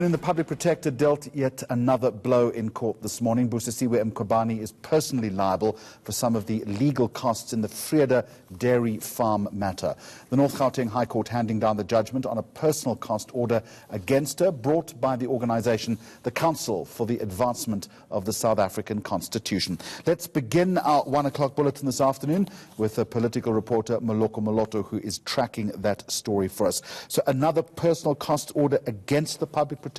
The public protector dealt yet another blow in court this morning. Busisiwe Mkhwebane is personally liable for some of the legal costs in the Vrede dairy farm matter. The North Gauteng High Court handing down the judgment on a personal cost order against her, brought by the organisation, the Council for the Advancement of the South African Constitution. Let's begin our 1 o'clock bulletin this afternoon with a political reporter, Moloto, who is tracking that story for us. So another personal cost order against the public protector.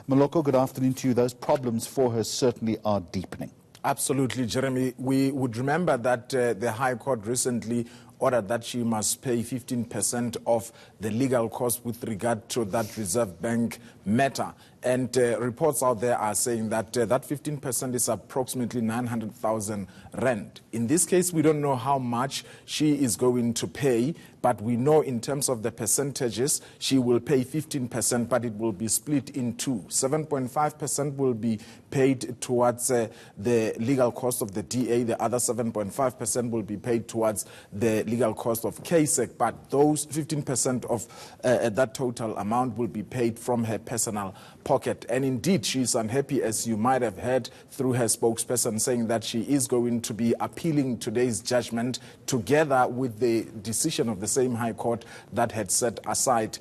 Moloko, good afternoon to you. Those problems for her certainly are deepening. Absolutely, Jeremy. We would remember that the High Court recently ordered that she must pay 15% of the legal cost with regard to that Reserve Bank matter. And reports out there are saying that that 15% is approximately 900,000 rand. In this case, we don't know how much she is going to pay, but we know in terms of the percentages, she will pay 15%, but it will be split in two. 7.5% will be paid towards the legal cost of the DA. The other 7.5% will be paid towards the legal cost of KSEC, but those 15% of that total amount will be paid from her personal pocket. And indeed, she is unhappy, as you might have heard through her spokesperson, saying that she is going to be appealing today's judgment together with the decision of the same High Court that had set aside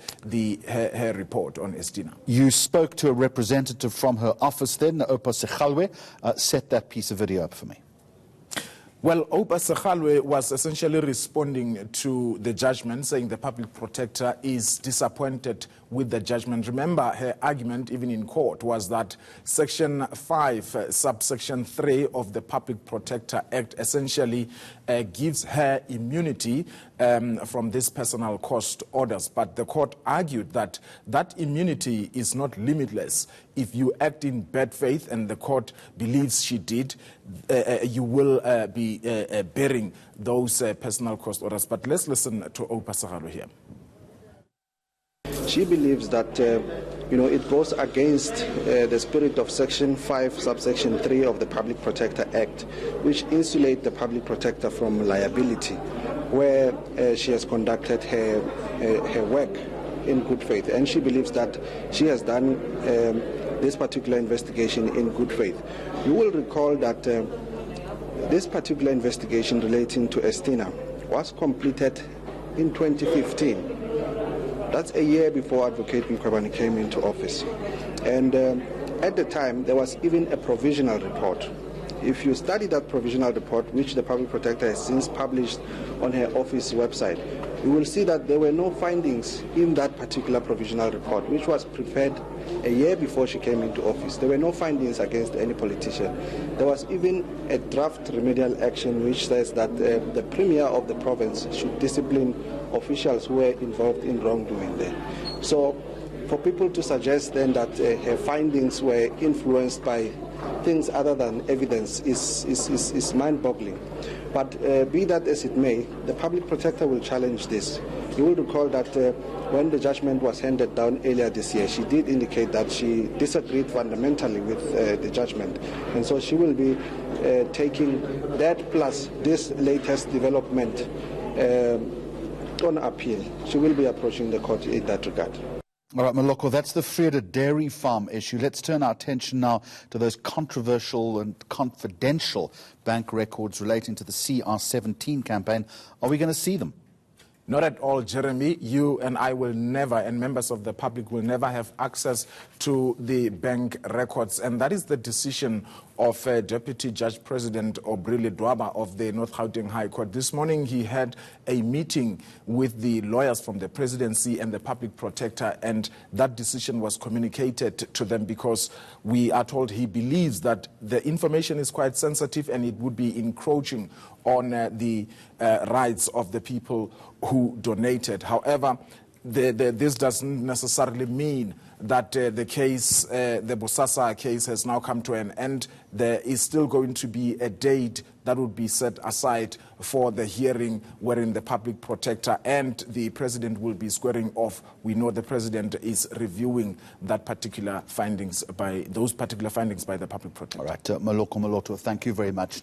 her report on Estina. You spoke to a representative from her office then, Busisiwe. Set that piece of video up for me. Well, Busisiwe was essentially responding to the judgment, saying the public protector is disappointed with the judgment. Remember, her argument, even in court, was that Section 5, subsection 3 of the Public Protector Act essentially gives her immunity from these personal cost orders. But the court argued that that immunity is not limitless. If you act in bad faith, and the court believes she did, you will be bearing those personal cost orders. But let's listen to Busisiwe here. She believes that it goes against the spirit of Section 5, subsection 3 of the Public Protector Act, which insulate the public protector from liability, where she has conducted her work in good faith. And she believes that she has done this particular investigation in good faith. You will recall that this particular investigation relating to Estina was completed in 2015. That's a year before Advocate Mkhwebane came into office. And at the time, there was even a provisional report. If you study that provisional report, which the Public Protector has since published on her office website, you will see that there were no findings in that particular provisional report, which was prepared a year before she came into office. There were no findings against any politician. There was even a draft remedial action which says that the Premier of the province should discipline officials who were involved in wrongdoing there. So for people to suggest then that her findings were influenced by things other than evidence is mind-boggling. But be that as it may, the public protector will challenge this. You will recall that when the judgment was handed down earlier this year, she did indicate that she disagreed fundamentally with the judgment. And so she will be taking that plus this latest development on appeal. She will be approaching the court in that regard. All right, Moloko, that's the Vrede dairy farm issue. Let's turn our attention now to those controversial and confidential bank records relating to the CR17 campaign. Are we going to see them? Not at all, Jeremy. You and I will never, and members of the public will never have access to the bank records. And that is the decision of Deputy Judge President Vrede of the North Gauteng High Court. This morning he had a meeting with the lawyers from the presidency and the public protector, and that decision was communicated to them because we are told he believes that the information is quite sensitive and it would be encroaching on the rights of the people who donated. However, this doesn't necessarily mean that the case, the Bosasa case, has now come to an end. There is still going to be a date that would be set aside for the hearing wherein the public protector and the president will be squaring off. We know the president is reviewing that particular findings by those particular findings by the public protector. All right, Moloto, thank you very much.